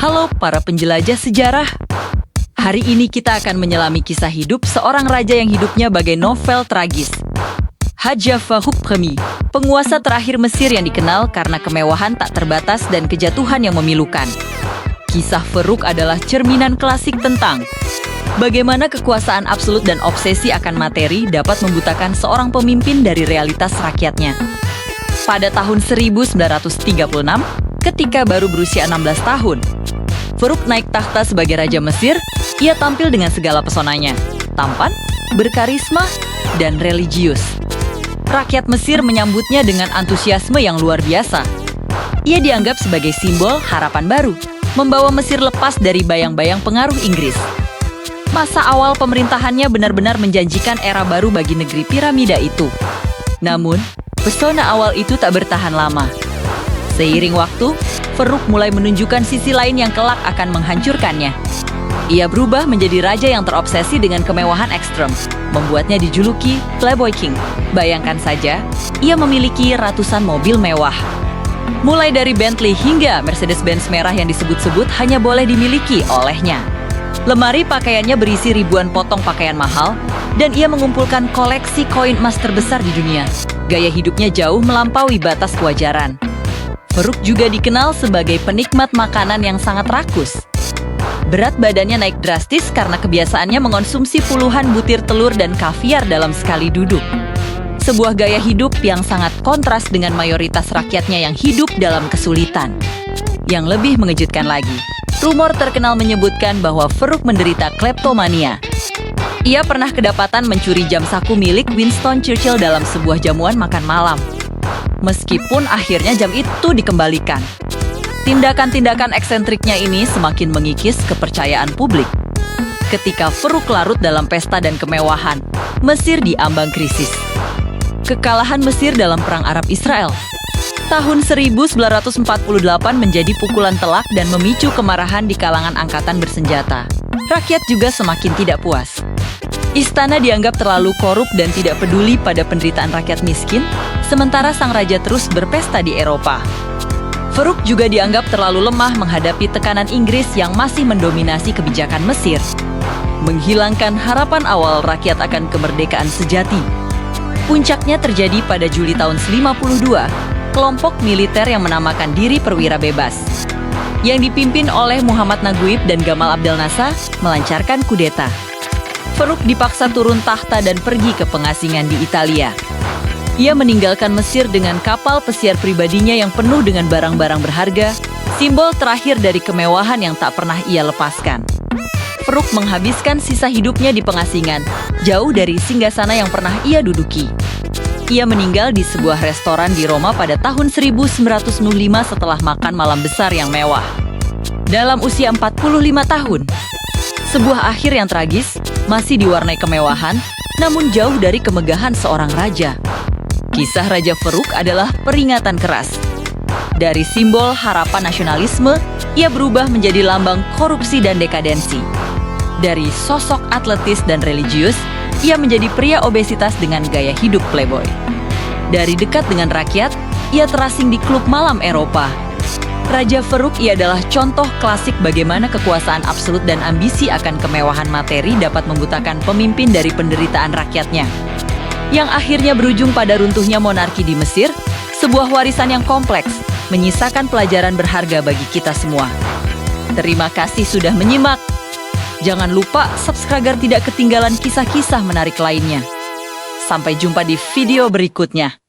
Halo para penjelajah sejarah. Hari ini kita akan menyelami kisah hidup seorang raja yang hidupnya bagai novel tragis. Haja Farouk I, penguasa terakhir Mesir yang dikenal karena kemewahan tak terbatas dan kejatuhan yang memilukan. Kisah Farouk adalah cerminan klasik tentang bagaimana kekuasaan absolut dan obsesi akan materi dapat membutakan seorang pemimpin dari realitas rakyatnya. Pada tahun 1936, ketika baru berusia 16 tahun, Farouk naik takhta sebagai Raja Mesir. Ia tampil dengan segala pesonanya, tampan, berkarisma, dan religius. Rakyat Mesir menyambutnya dengan antusiasme yang luar biasa. Ia dianggap sebagai simbol harapan baru, membawa Mesir lepas dari bayang-bayang pengaruh Inggris. Masa awal pemerintahannya benar-benar menjanjikan era baru bagi negeri piramida itu. Namun, pesona awal itu tak bertahan lama. Seiring waktu, Farouk mulai menunjukkan sisi lain yang kelak akan menghancurkannya. Ia berubah menjadi raja yang terobsesi dengan kemewahan ekstrem, membuatnya dijuluki Playboy King. Bayangkan saja, ia memiliki ratusan mobil mewah. Mulai dari Bentley hingga Mercedes-Benz merah yang disebut-sebut hanya boleh dimiliki olehnya. Lemari pakaiannya berisi ribuan potong pakaian mahal, dan ia mengumpulkan koleksi koin emas terbesar di dunia. Gaya hidupnya jauh melampaui batas kewajaran. Farouk juga dikenal sebagai penikmat makanan yang sangat rakus. Berat badannya naik drastis karena kebiasaannya mengonsumsi puluhan butir telur dan kaviar dalam sekali duduk. Sebuah gaya hidup yang sangat kontras dengan mayoritas rakyatnya yang hidup dalam kesulitan. Yang lebih mengejutkan lagi, rumor terkenal menyebutkan bahwa Farouk menderita kleptomania. Ia pernah kedapatan mencuri jam saku milik Winston Churchill dalam sebuah jamuan makan malam. Meskipun akhirnya jam itu dikembalikan. Tindakan-tindakan eksentriknya ini semakin mengikis kepercayaan publik. Ketika Farouk larut dalam pesta dan kemewahan, Mesir diambang krisis. Kekalahan Mesir dalam Perang Arab-Israel tahun 1948 menjadi pukulan telak dan memicu kemarahan di kalangan angkatan bersenjata. Rakyat juga semakin tidak puas. Istana dianggap terlalu korup dan tidak peduli pada penderitaan rakyat miskin, sementara sang raja terus berpesta di Eropa. Farouk juga dianggap terlalu lemah menghadapi tekanan Inggris yang masih mendominasi kebijakan Mesir, menghilangkan harapan awal rakyat akan kemerdekaan sejati. Puncaknya terjadi pada Juli tahun 1952, kelompok militer yang menamakan diri Perwira Bebas, yang dipimpin oleh Muhammad Naguib dan Gamal Abdel Nasser, melancarkan kudeta. Farouk dipaksa turun tahta dan pergi ke pengasingan di Italia. Ia meninggalkan Mesir dengan kapal pesiar pribadinya yang penuh dengan barang-barang berharga, simbol terakhir dari kemewahan yang tak pernah ia lepaskan. Farouk menghabiskan sisa hidupnya di pengasingan, jauh dari singgasana yang pernah ia duduki. Ia meninggal di sebuah restoran di Roma pada tahun 1905 setelah makan malam besar yang mewah. Dalam usia 45 tahun. Sebuah akhir yang tragis, masih diwarnai kemewahan, namun jauh dari kemegahan seorang raja. Kisah Raja Farouk adalah peringatan keras. Dari simbol harapan nasionalisme, ia berubah menjadi lambang korupsi dan dekadensi. Dari sosok atletis dan religius, ia menjadi pria obesitas dengan gaya hidup playboy. Dari dekat dengan rakyat, ia terasing di klub malam Eropa. Raja Farouk adalah contoh klasik bagaimana kekuasaan absolut dan ambisi akan kemewahan materi dapat membutakan pemimpin dari penderitaan rakyatnya. Yang akhirnya berujung pada runtuhnya monarki di Mesir, sebuah warisan yang kompleks, menyisakan pelajaran berharga bagi kita semua. Terima kasih sudah menyimak. Jangan lupa subscribe agar tidak ketinggalan kisah-kisah menarik lainnya. Sampai jumpa di video berikutnya.